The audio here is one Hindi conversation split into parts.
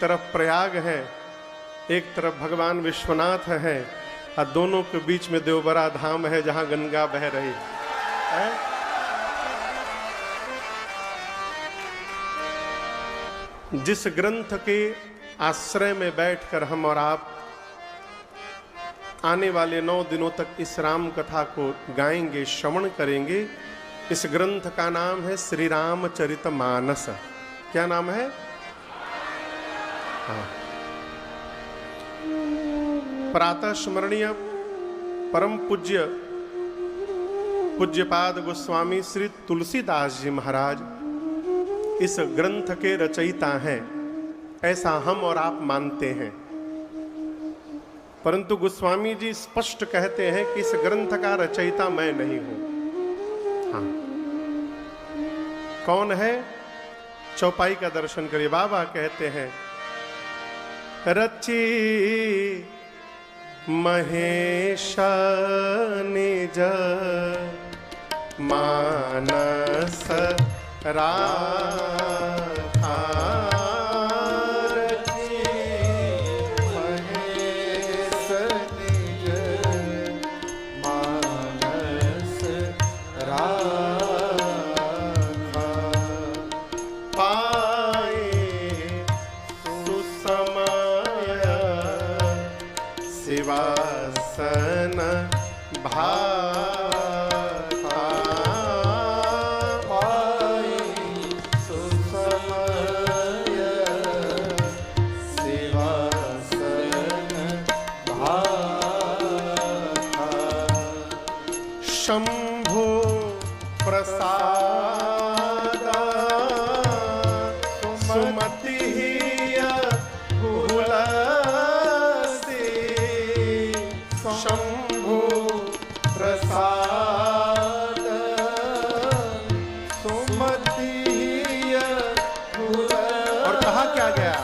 तरफ प्रयाग है, एक तरफ भगवान विश्वनाथ है, और दोनों के बीच में देवबरा धाम है जहां गंगा बह रही है। जिस ग्रंथ के आश्रय में बैठकर हम और आप आने वाले 9 दिनों तक इस राम कथा को गाएंगे, श्रवण करेंगे, इस ग्रंथ का नाम है श्री रामचरितमानस। क्या नाम है? हाँ। प्रातः स्मरणीय परम पूज्य पूज्यपाद गोस्वामी श्री तुलसीदास जी महाराज इस ग्रंथ के रचयिता हैं, ऐसा हम और आप मानते हैं। परंतु गोस्वामी जी स्पष्ट कहते हैं कि इस ग्रंथ का रचयिता मैं नहीं हूं। हाँ, कौन है? चौपाई का दर्शन करिए। बाबा कहते हैं, रची महेश निज मानस राधा, महेश निज मानस राधा, पाए सुसमय शिवासन भाथा, पाए सुसमय शिवासन भाथा, शंभो प्रसाद सुमति तुलसी, शंभो प्रसाद सुमति और कहा क्या गया?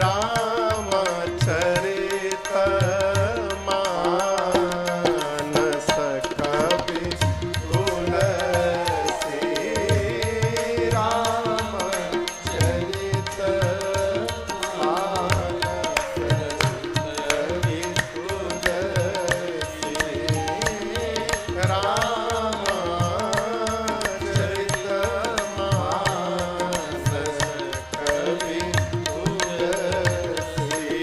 रामचरित मानस कवि तुलसी, रामचरित मानस कवि तुलसी, रामचरित मानस कवि तुलसी,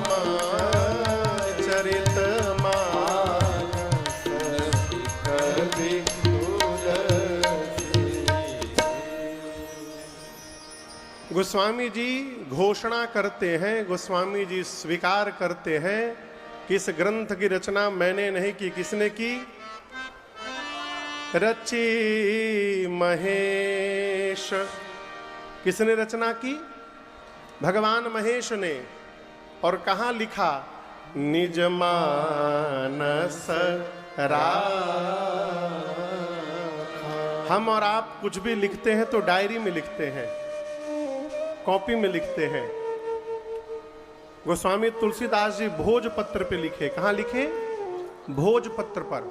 रामचरित मानस कवि तुलसी। गोस्वामी जी घोषणा करते हैं, गोस्वामी जी स्वीकार करते हैं कि इस ग्रंथ की रचना मैंने नहीं की। किसने की? रची महेश। किसने रचना की? भगवान महेश ने। और कहाँ लिखा? निज मानस राखा। हम और आप कुछ भी लिखते हैं तो डायरी में लिखते हैं, कॉपी में लिखते हैं। गोस्वामी तुलसीदास जी भोजपत्र पे लिखे। कहाँ लिखे? भोजपत्र पर।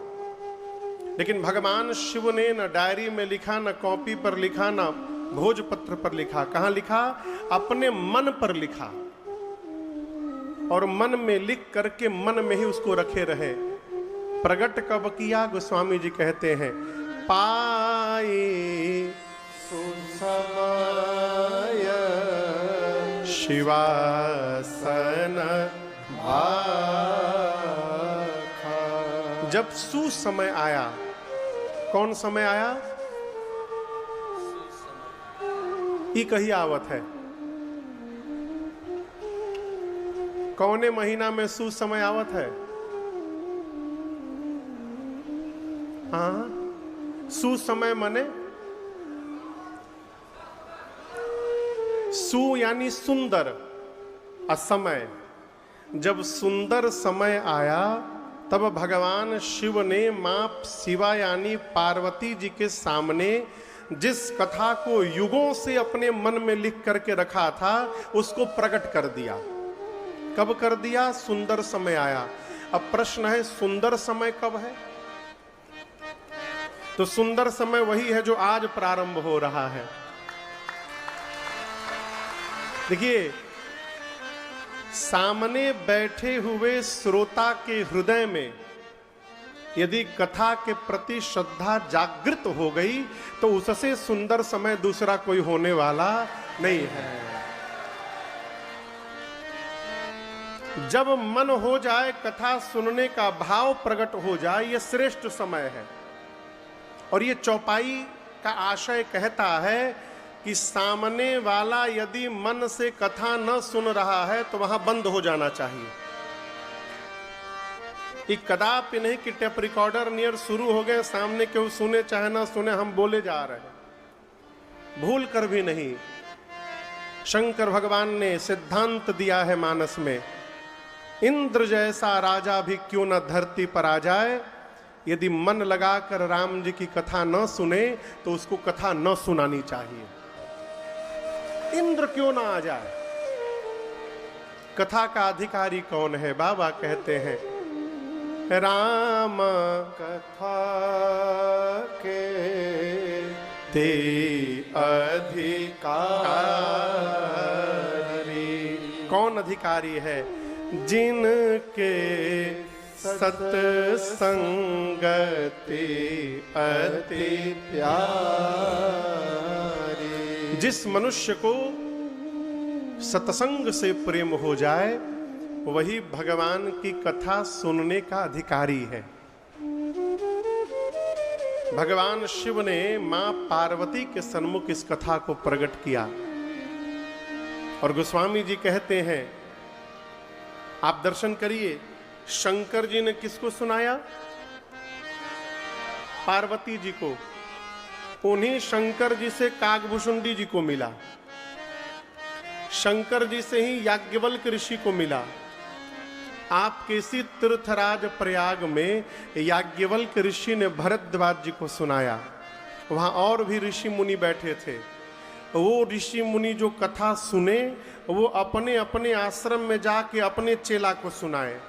लेकिन भगवान शिव ने न डायरी में लिखा, न कॉपी पर लिखा, न भोजपत्र पर लिखा। कहाँ लिखा? अपने मन पर लिखा। और मन में लिख करके मन में ही उसको रखे रहे। प्रगट कब किया? गोस्वामी जी कहते हैं, पाए सुसमय शिवासन भाखा। जब सुसमय आया। कौन समय आया? ई कही आवत है। कौने महीना में सुसमय आवत है? हाँ, सुसमय मने सु यानी सुंदर, असमय। जब सुंदर समय आया तब भगवान शिव ने मां शिवा यानी पार्वती जी के सामने जिस कथा को युगों से अपने मन में लिख करके रखा था उसको प्रकट कर दिया। कब कर दिया? सुंदर समय आया। अब प्रश्न है, सुंदर समय कब है? तो सुंदर समय वही है जो आज प्रारंभ हो रहा है। देखिए, सामने बैठे हुए श्रोता के हृदय में यदि कथा के प्रति श्रद्धा जागृत हो गई तो उससे सुंदर समय दूसरा कोई होने वाला नहीं है। जब मन हो जाए, कथा सुनने का भाव प्रकट हो जाए, यह श्रेष्ठ समय है। और ये चौपाई का आशय कहता है कि सामने वाला यदि मन से कथा न सुन रहा है तो वहां बंद हो जाना चाहिए। ये कदापि नहीं कि टेप रिकॉर्डर नियर शुरू हो गए, सामने केहू सुने चाहे ना सुने, हम बोले जा रहे हैं। भूल कर भी नहीं। शंकर भगवान ने सिद्धांत दिया है मानस में, इंद्र जैसा राजा भी क्यों न धरती पर आ जाए, यदि मन लगाकर राम जी की कथा न सुने तो उसको कथा न सुनानी चाहिए। इंद्र क्यों ना आ जाए। कथा का अधिकारी कौन है? बाबा कहते हैं, राम कथा के ते अधिकारी। कौन अधिकारी है? जिनके सत्संगति अति प्यारी। जिस मनुष्य को सत्संग से प्रेम हो जाए वही भगवान की कथा सुनने का अधिकारी है। भगवान शिव ने मां पार्वती के सन्मुख इस कथा को प्रकट किया और गोस्वामी जी कहते हैं, आप दर्शन करिए, शंकर जी ने किसको सुनाया? पार्वती जी को। उन्हीं शंकर जी से काकभूषुंडी जी को मिला, शंकर जी से ही याज्ञवल्क्य ऋषि को मिला। आपके इसी तीर्थराज प्रयाग में याज्ञवल्क्य ऋषि ने भरद्वाज जी को सुनाया। वहां और भी ऋषि मुनि बैठे थे। वो ऋषि मुनि जो कथा सुने वो अपने अपने आश्रम में जाके अपने चेला को सुनाए,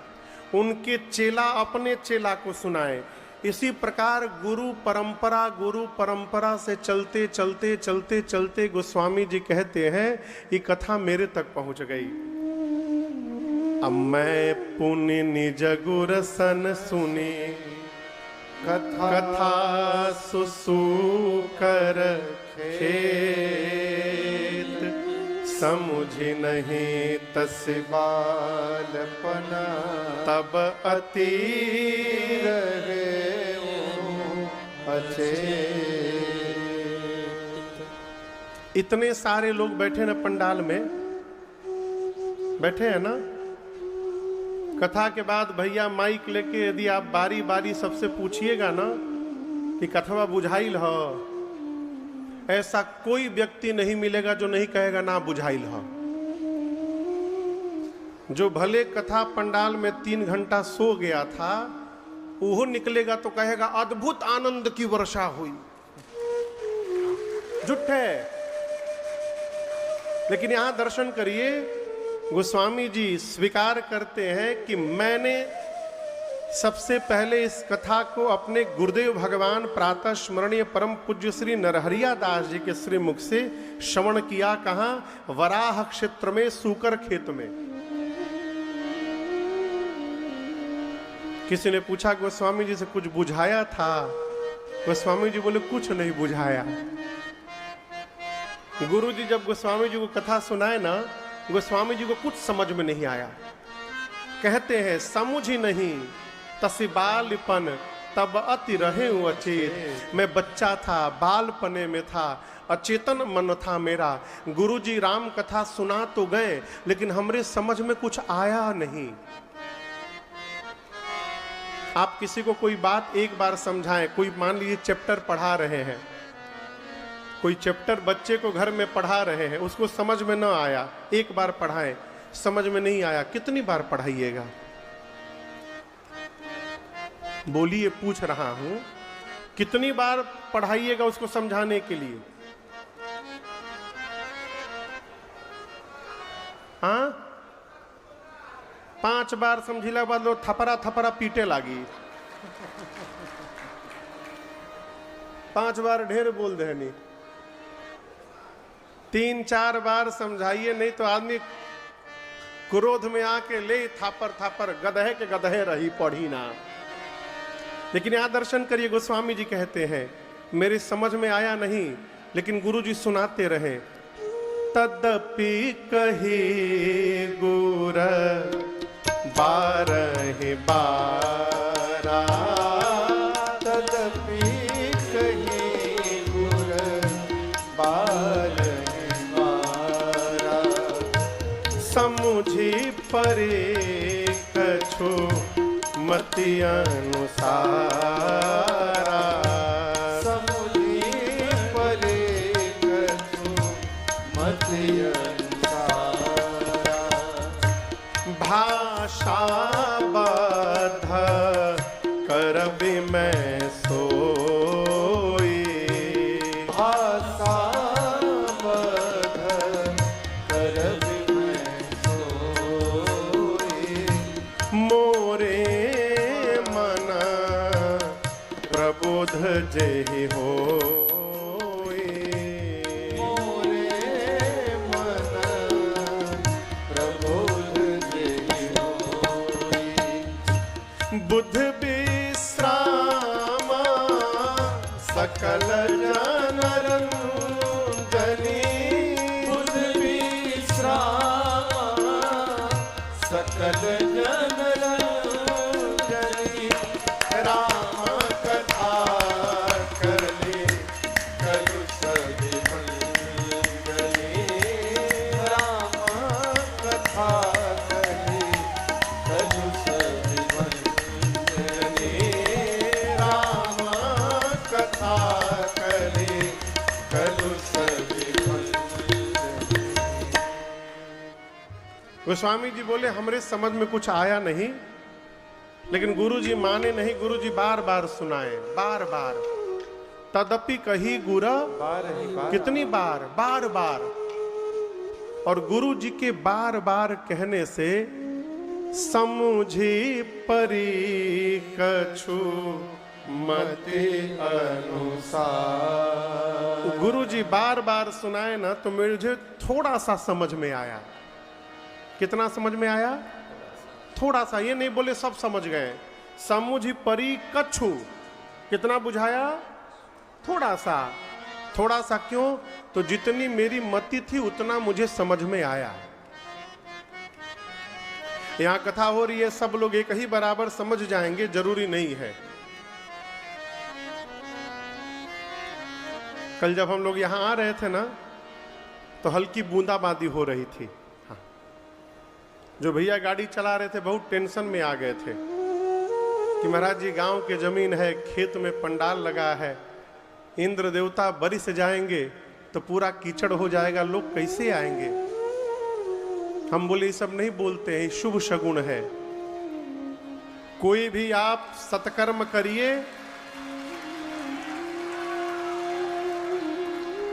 उनके चेला अपने चेला को सुनाए। इसी प्रकार गुरु परंपरा से चलते चलते चलते चलते गोस्वामी जी कहते हैं ये कथा मेरे तक पहुंच गई। अब मैं पुण्य निज गुर सन सुनी, कथा सुसूकर खेत, समुझ नहीं तस बालपना, तब अति रहे अचेत। इतने सारे लोग बैठे ना पंडाल में, बैठे हैं ना। कथा के बाद भैया माइक लेके यदि आप बारी बारी सबसे पूछिएगा ना कि कथवा बुझाइल हो, ऐसा कोई व्यक्ति नहीं मिलेगा जो नहीं कहेगा ना बुझाइल हो। जो भले कथा पंडाल में 3 घंटा सो गया था वो निकलेगा तो कहेगा अद्भुत आनंद की वर्षा हुई। झूठ है। लेकिन यहां दर्शन करिए, गोस्वामी जी स्वीकार करते हैं कि मैंने सबसे पहले इस कथा को अपने गुरुदेव भगवान प्रातः स्मरणीय परम पूज्य श्री नरहरिया दास जी के श्री मुख से श्रवण किया। कहां? वराह क्षेत्र में, सूकर खेत में। किसी ने पूछा गोस्वामी जी से कुछ बुझाया था? गोस्वामी जी बोले कुछ नहीं बुझाया। गुरु जी जब गोस्वामी जी को कथा सुनाए ना, गोस्वामी जी को कुछ समझ में नहीं आया। कहते हैं समुझ ही नहीं तसी बालपन, तब अति रहे अचेत। मैं बच्चा था, बालपने में था, अचेतन मन था मेरा। गुरु जी राम कथा सुना तो गए लेकिन हमरे समझ में कुछ आया नहीं। आप किसी को कोई बात एक बार समझाएं, कोई मान लीजिए चैप्टर पढ़ा रहे हैं, कोई चैप्टर बच्चे को घर में पढ़ा रहे हैं, उसको समझ में न आया, एक बार पढ़ाएं, समझ में नहीं आया, कितनी बार पढ़ाइएगा? बोलिए, पूछ रहा हूं, कितनी बार पढ़ाइएगा उसको समझाने के लिए? हाँ, 5 बार समझिला बाद लोग थपरा थपरा पीटे लागी। 5 बार ढेर बोल देनी। 3-4 बार समझाइए, नहीं तो आदमी क्रोध में आके ले थापर थापर गधे के गधे रही पढ़ी ना। लेकिन यहां दर्शन करिए, गोस्वामी जी कहते हैं मेरी समझ में आया नहीं, लेकिन गुरु जी सुनाते रहे। तदपि कही गुर बारहि बारा, तदपि कही गुर बारहि बारा, समुझी परे कछु मति अनुसारा, समुझी परे कछु मति अनुसारा, भाषा बद्ध करबि मैं सोई, भाषा बद्ध करबि मैं सोई, मोरे मन प्रबुध जेहि होई, मोरे मन प्रबुद्ध जेहि होई, बुध विश्राम सकल जनरंजनी, बुध विश्राम सकल जनरंजनी, राम कथा करले कलु सभी मंजनी, राम कथा करले कलु सभी मंजनी, राम कथा करे कलु सभी मंजनी। गोस्वामी जी बोले हमरे समझ में कुछ आया नहीं, लेकिन गुरु जी माने नहीं। गुरु जी बार बार सुनाए, बार बार। तदपि कही गुर, कितनी बार, बार बार। और गुरु जी के बार बार कहने से समुझी परी कछु मति अनुसार, गुरु जी बार बार सुनाए ना, तो मुझे थोड़ा सा समझ में आया। कितना समझ में आया? थोड़ा सा। ये नहीं बोले सब समझ गए। समुझी परी कछु, कितना बुझाया? थोड़ा सा। थोड़ा सा क्यों? तो जितनी मेरी मति थी उतना मुझे समझ में आया। यहां कथा हो रही है, सब लोग एक ही बराबर समझ जाएंगे जरूरी नहीं है। कल जब हम लोग यहां आ रहे थे ना, तो हल्की बूंदाबांदी हो रही थी। हाँ। जो भैया गाड़ी चला रहे थे बहुत टेंशन में आ गए थे कि महाराज जी गांव की जमीन है, खेत में पंडाल लगा है, इंद्र देवता बारिश जाएंगे तो पूरा कीचड़ हो जाएगा, लोग कैसे आएंगे। हम बोले ये सब नहीं बोलते हैं, शुभ शगुन है। कोई भी आप सत्कर्म करिए,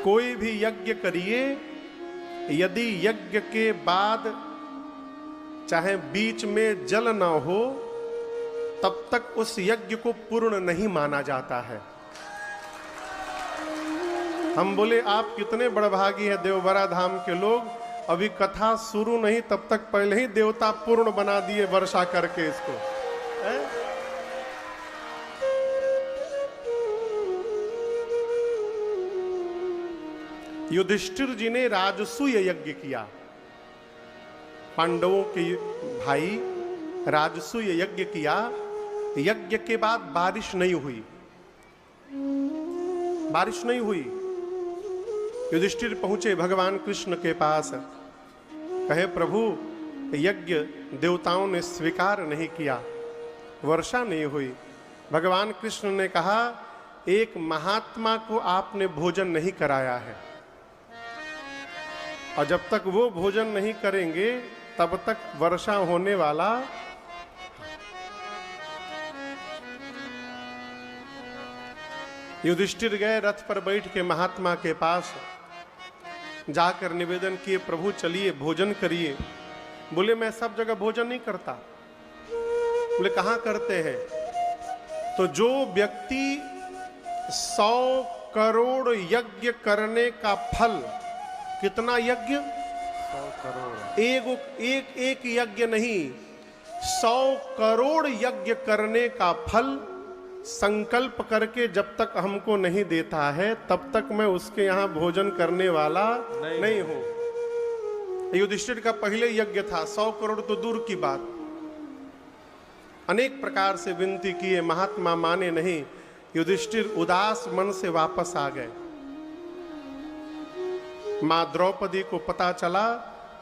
कोई भी यज्ञ करिए, यदि यज्ञ के बाद चाहे बीच में जल ना हो, तब तक उस यज्ञ को पूर्ण नहीं माना जाता है। हम बोले आप कितने बड़भागी हैं देवबरा धाम के लोग, अभी कथा शुरू नहीं तब तक पहले ही देवता पूर्ण बना दिए वर्षा करके इसको। है? युधिष्ठिर जी ने राजसूय यज्ञ किया। पांडवों के भाई राजसूय यज्ञ किया। यज्ञ के बाद बारिश नहीं हुई, बारिश नहीं हुई। युधिष्ठिर पहुंचे भगवान कृष्ण के पास, कहे प्रभु यज्ञ देवताओं ने स्वीकार नहीं किया, वर्षा नहीं हुई। भगवान कृष्ण ने कहा एक महात्मा को आपने भोजन नहीं कराया है, और जब तक वो भोजन नहीं करेंगे तब तक वर्षा होने वाला। युधिष्ठिर गए रथ पर बैठ के महात्मा के पास, जाकर निवेदन किए प्रभु चलिए भोजन करिए। बोले मैं सब जगह भोजन नहीं करता। बोले कहाँ करते हैं? तो जो व्यक्ति 100 करोड़ यज्ञ करने का फल कितना यज्ञ? 100 करोड़। एक यज्ञ नहीं, 100 करोड़ यज्ञ करने का फल संकल्प करके जब तक हमको नहीं देता है तब तक मैं उसके यहां भोजन करने वाला नहीं हूं। युधिष्ठिर का पहले यज्ञ था, 100 करोड़ तो दूर की बात। अनेक प्रकार से विनती किए, महात्मा माने नहीं। युधिष्ठिर उदास मन से वापस आ गए। मां द्रौपदी को पता चला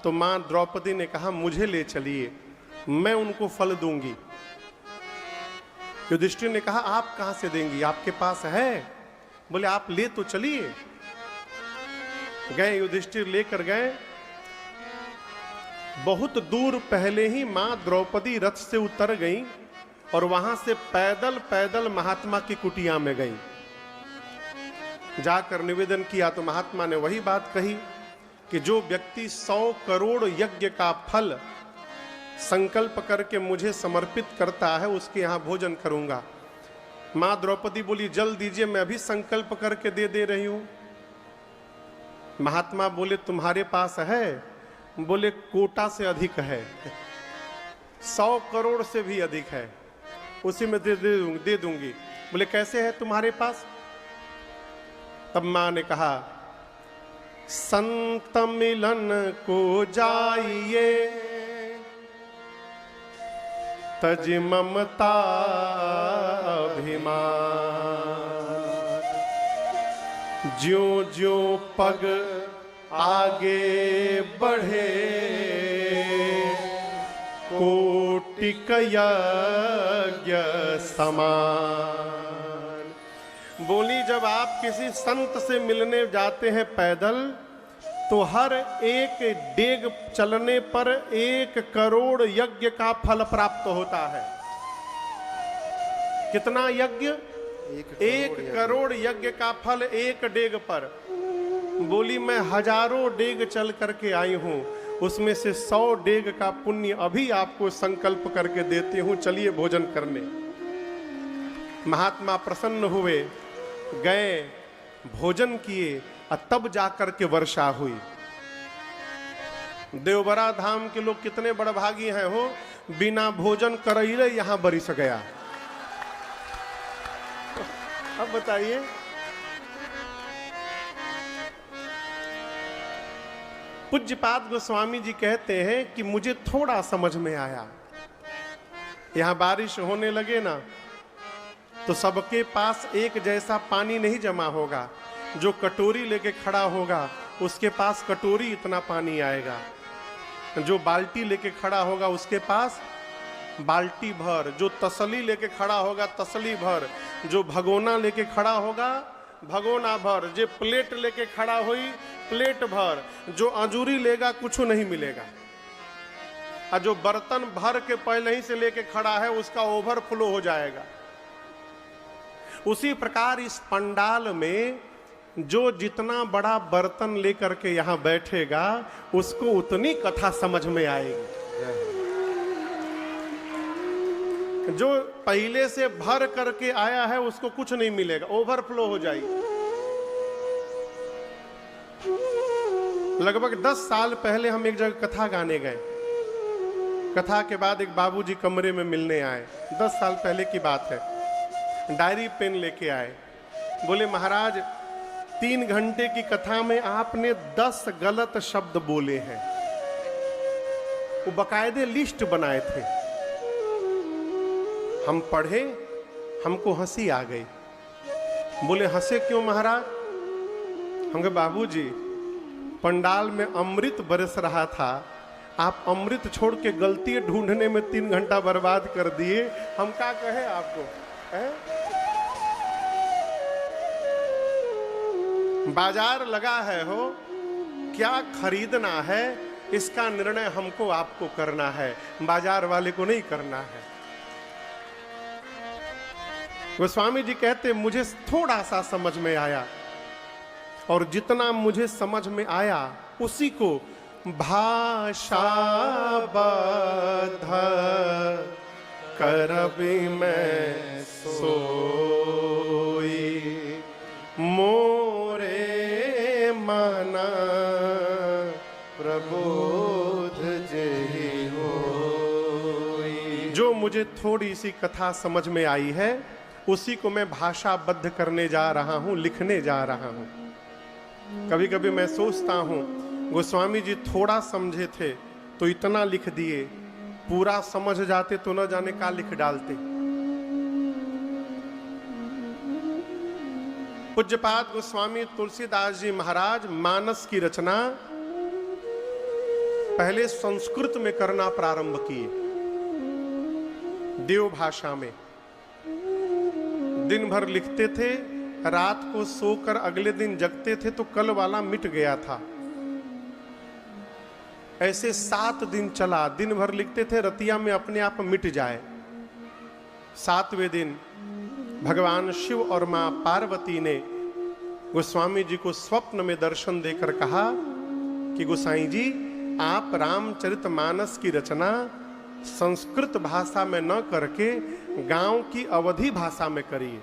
तो मां द्रौपदी ने कहा मुझे ले चलिए, मैं उनको फल दूंगी। युधिष्ठिर ने कहा आप कहां से देंगी, आपके पास है? बोले आप ले तो चलिए। गए, युधिष्ठिर लेकर गए। बहुत दूर पहले ही मां द्रौपदी रथ से उतर गई और वहां से पैदल पैदल महात्मा की कुटिया में गई। जाकर निवेदन किया तो महात्मा ने वही बात कही कि जो व्यक्ति 100 करोड़ यज्ञ का फल संकल्प करके मुझे समर्पित करता है उसके यहां भोजन करूंगा। मां द्रौपदी बोली जल दीजिए, मैं अभी संकल्प करके दे रही हूं। महात्मा बोले तुम्हारे पास है? बोले कोटा से अधिक है, 100 करोड़ से भी अधिक है, उसी में दे दूंगी। बोले कैसे है तुम्हारे पास? तब मां ने कहा संत मिलन को जाइए, तज ममता अभिमान, ज्यों ज्यों पग आगे बढ़े, कोटिक यज्ञ समान। बोली जब आप किसी संत से मिलने जाते हैं पैदल तो हर एक डेग चलने पर 1 करोड़ यज्ञ का फल प्राप्त होता है। कितना यज्ञ? 1 करोड़ यज्ञ का फल 1 डेग पर। बोली मैं हजारों डेग चल करके आई हूं, उसमें से 100 डेग का पुण्य अभी आपको संकल्प करके देती हूं, चलिए भोजन करने। महात्मा प्रसन्न हुए, गए, भोजन किए और तब जाकर के वर्षा हुई। देवबरा धाम के लोग कितने बड़भागी हैं हो, बिना भोजन करैले यहां बरिस गया। अब बताइए, पूज्यपाद गोस्वामी जी कहते हैं कि मुझे थोड़ा समझ में आया, यहां बारिश होने लगे ना तो सबके पास एक जैसा पानी नहीं जमा होगा। जो कटोरी लेके खड़ा होगा उसके पास कटोरी इतना पानी आएगा, जो बाल्टी लेके खड़ा होगा उसके पास बाल्टी भर, जो तसली लेके खड़ा होगा तसली भर, जो भगोना लेके खड़ा होगा भगोना भर, जो प्लेट लेके खड़ा हुई प्लेट भर, जो अंजूरी लेगा कुछ नहीं मिलेगा, और जो बर्तन भर के पहले ही से लेके खड़ा है उसका ओवरफ्लो हो जाएगा। उसी प्रकार इस पंडाल में जो जितना बड़ा बर्तन लेकर के यहां बैठेगा उसको उतनी कथा समझ में आएगी। जो पहले से भर करके आया है उसको कुछ नहीं मिलेगा, ओवरफ्लो हो जाएगी। लगभग 10 साल पहले हम एक जगह कथा गाने गए। कथा के बाद एक बाबूजी कमरे में मिलने आए, 10 साल पहले की बात है। डायरी पेन लेके आए, बोले महाराज 3 घंटे की कथा में आपने 10 गलत शब्द बोले हैं। वो बकायदे लिस्ट बनाए थे। हम पढ़े, हमको हंसी आ गई। बोले हंसे क्यों महाराज? हम कहे बाबूजी पंडाल में अमृत बरस रहा था, आप अमृत छोड़ के गलती ढूंढने में 3 घंटा बर्बाद कर दिए, हम क्या कहे आपको है? बाजार लगा है हो, क्या खरीदना है इसका निर्णय हमको आपको करना है, बाजार वाले को नहीं करना है। गोस्वामी जी कहते मुझे थोड़ा सा समझ में आया, और जितना मुझे समझ में आया उसी को भाषा बद्ध करबी मैं सोई, मोरे मना प्रबोध जेहि होई। जो मुझे थोड़ी सी कथा समझ में आई है उसी को मैं भाषाबद्ध करने जा रहा हूं, लिखने जा रहा हूं। कभी कभी मैं सोचता हूं गोस्वामी जी थोड़ा समझे थे तो इतना लिख दिए, पूरा समझ जाते तो न जाने क्या लिख डालते। पूज्यपाद गोस्वामी तुलसीदास जी महाराज मानस की रचना पहले संस्कृत में करना प्रारंभ किए, देव भाषा में। दिन भर लिखते थे, रात को सोकर अगले दिन जगते थे तो कल वाला मिट गया था। ऐसे 7 दिन चला, दिन भर लिखते थे, रतिया में अपने आप मिट जाए। 7वें दिन भगवान शिव और मां पार्वती ने गोस्वामी जी को स्वप्न में दर्शन देकर कहा कि गोसाई जी आप रामचरितमानस की रचना संस्कृत भाषा में न करके गांव की अवधी भाषा में करिए।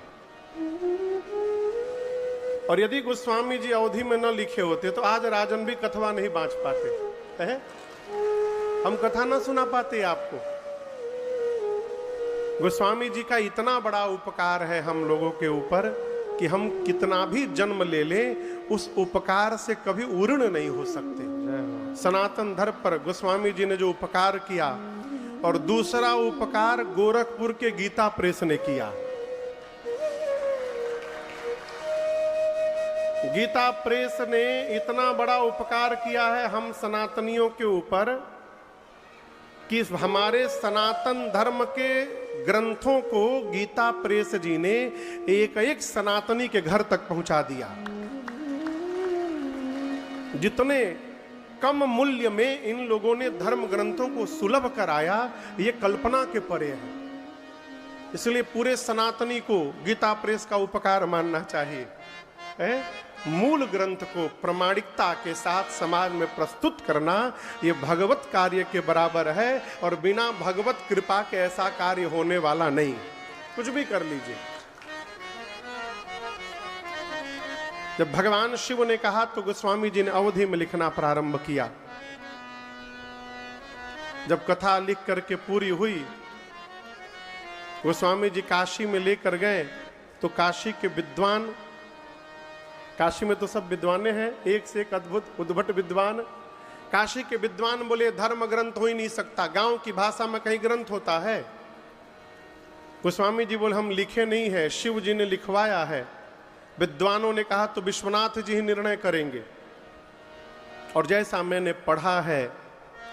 और यदि गोस्वामी जी अवधी में न लिखे होते तो आज राजन भी कथवा नहीं बांच पाते है? हम कथा न सुना पाते आपको। गोस्वामी जी का इतना बड़ा उपकार है हम लोगों के ऊपर कि हम कितना भी जन्म ले लें उस उपकार से कभी उऋण नहीं हो सकते। सनातन धर्म पर गोस्वामी जी ने जो उपकार किया, और दूसरा उपकार गोरखपुर के गीता प्रेस ने किया। गीता प्रेस ने इतना बड़ा उपकार किया है हम सनातनियों के ऊपर कि हमारे सनातन धर्म के ग्रंथों को गीता प्रेस जी ने एक एक सनातनी के घर तक पहुंचा दिया। जितने कम मूल्य में इन लोगों ने धर्म ग्रंथों को सुलभ कराया, ये कल्पना के परे है। इसलिए पूरे सनातनी को गीता प्रेस का उपकार मानना चाहिए। मूल ग्रंथ को प्रामाणिकता के साथ समाज में प्रस्तुत करना ये भगवत कार्य के बराबर है, और बिना भगवत कृपा के ऐसा कार्य होने वाला नहीं। कुछ भी कर लीजिए। जब भगवान शिव ने कहा तो गोस्वामी जी ने अवधि में लिखना प्रारंभ किया। जब कथा लिख करके पूरी हुई, गोस्वामी जी काशी में लेकर गए तो काशी के विद्वान, काशी में तो सब विद्वाने हैं, एक से एक अद्भुत उद्भट विद्वान। काशी के विद्वान बोले धर्म ग्रंथ हो ही नहीं सकता, गांव की भाषा में कहीं ग्रंथ होता है? गोस्वामी जी बोले हम लिखे नहीं है, शिव जी ने लिखवाया है। विद्वानों ने कहा तो विश्वनाथ जी ही निर्णय करेंगे। और जैसा मैंने पढ़ा है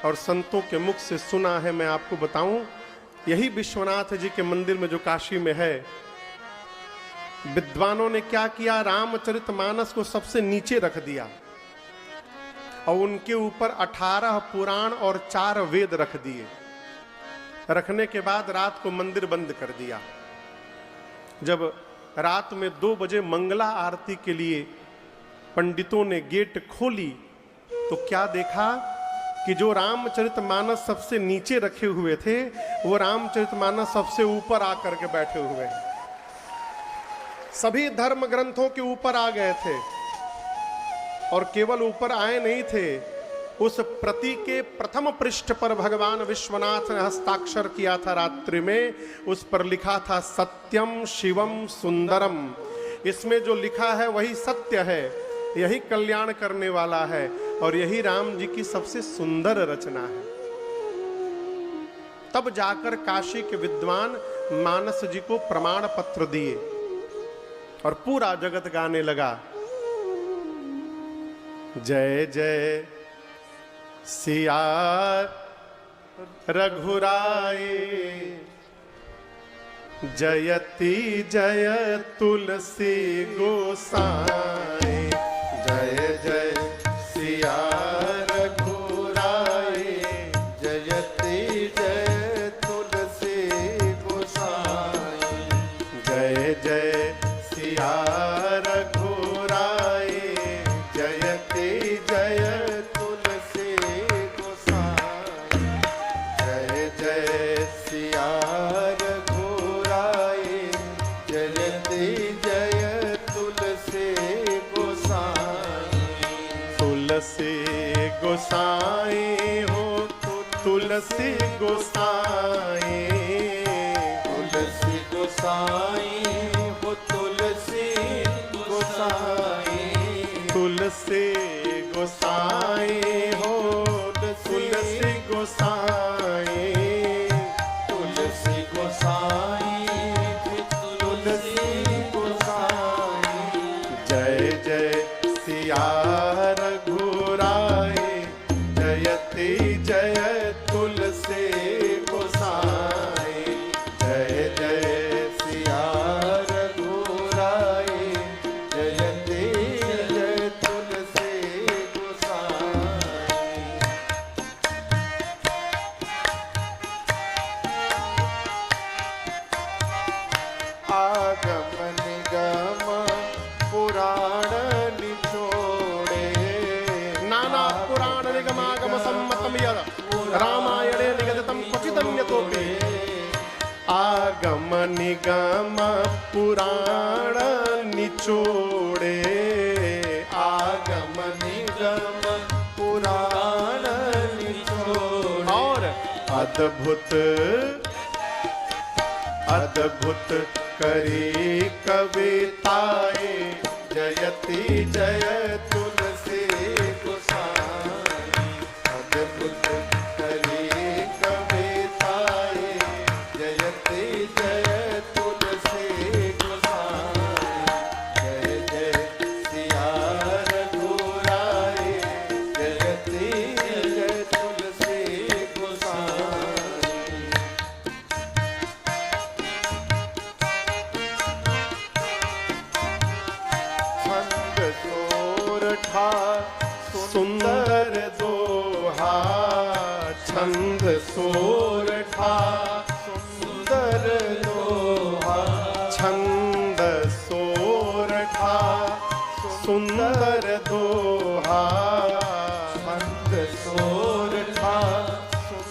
और संतों के मुख से सुना है, मैं आपको बताऊं, यही विश्वनाथ जी के मंदिर में जो काशी में है, विद्वानों ने क्या किया, रामचरितमानस को सबसे नीचे रख दिया और उनके ऊपर 18 पुराण और 4 वेद रख दिए। रखने के बाद रात को मंदिर बंद कर दिया। जब रात में 2 बजे मंगला आरती के लिए पंडितों ने गेट खोली तो क्या देखा कि जो रामचरितमानस सबसे नीचे रखे हुए थे वो रामचरितमानस सबसे ऊपर आकर के बैठे हुए हैं। सभी धर्म ग्रंथों के ऊपर आ गए थे, और केवल ऊपर आए नहीं थे, उस प्रति के प्रथम पृष्ठ पर भगवान विश्वनाथ ने हस्ताक्षर किया था रात्रि में। उस पर लिखा था सत्यम शिवम सुंदरम। इसमें जो लिखा है वही सत्य है, यही कल्याण करने वाला है, और यही राम जी की सबसे सुंदर रचना है। तब जाकर काशी के विद्वान मानस जी को प्रमाण पत्र दिए और पूरा जगत गाने लगा, जय जय सिया रघुराई, जयति जय तुलसी गोसाई। जय जय सिया रघुराई, जयति जय तुलसी गोसाई। जय जय सिया रघुराई, जयति जय तुलसी गोसाई। जय जय सिया रघुराई, जयति जय तुलसी गोसाई हो तुलसी गोसाई, तुलसी गोसाई हो तुलसी गोसाई, तुलसी गोसाई हो तुलसी गोसाई, तुलसी गोसाई तुलसी गोसाई। जय जय सिया रघुराई, जयति जय तुलसी गोसाई, जय जय सिया रघुराई, जयति जय तुलसी गोसाई। आगम निगम पुराण निचोड़े, नाना पुराण निगमागम सम्मतम यद रामायणे निगदितं क्वचिदं यतोपि। आगम निगम पुराण निचोड़े, आगम निगम पुराण निचोड़े, और अद्भुत अद्भुत करी कविताए, जयति जय तुलसी गोसाई। अद्भुत करी कविताए, जयति जय तुलसी गोसाई। जय जय सिया रघुराई, जयति जय तुलसी गोसाई। छंद सोरठा सुंदर दोहा, छंद सोरठा सुंदर दोहा, छंद सोरठा सुंदर दोहा, छंद सोरठा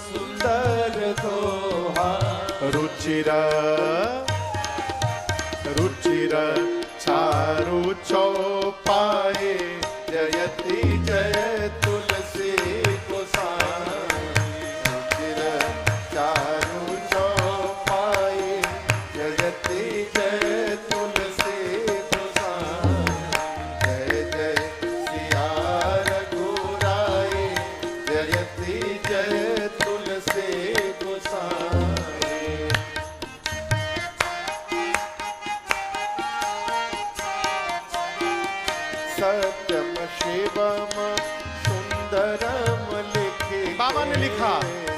सुंदर दोहा। रुचिर रुचिर चारु चौपाए, जयति जय तुलसी गोसाई। रुचिर चारु चौपाई, जयति जय तुलसी गोसाई। जय जय सिया रघुराई, जयति जय तुलसी गोसाई। सत्यम शिवम सुंदरम लिखे, बाबा ने लिखा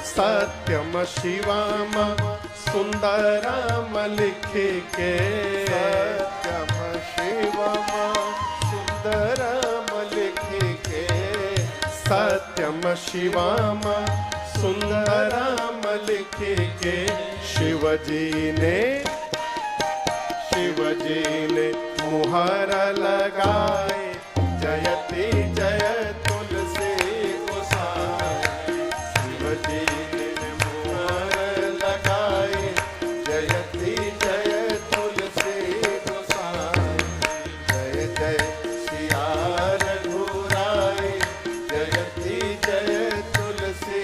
सत्यम शिवम सुंदरम लिखे के, सत्यम शिवम सुंदरम लिखे के, सत्यम शिवम सुंदरम लिखे के। शिवजी ने मुहर लगाए, जयति जय तुलसी गोसाई। शिवजी ने मुहर लगाए, जयति जय तुलसी गोसाई। जय जय सिया रघुराई, जयति जय तुलसी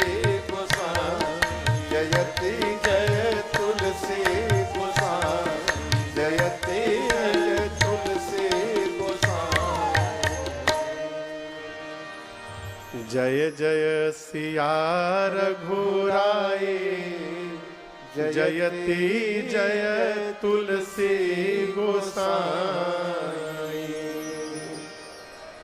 गोसाई। जयति जय तुलसी गोसाई, जयति जय तुलसी गोसाई। जय जय सिया रघुराई, जयति जय तुलसी गोसाई।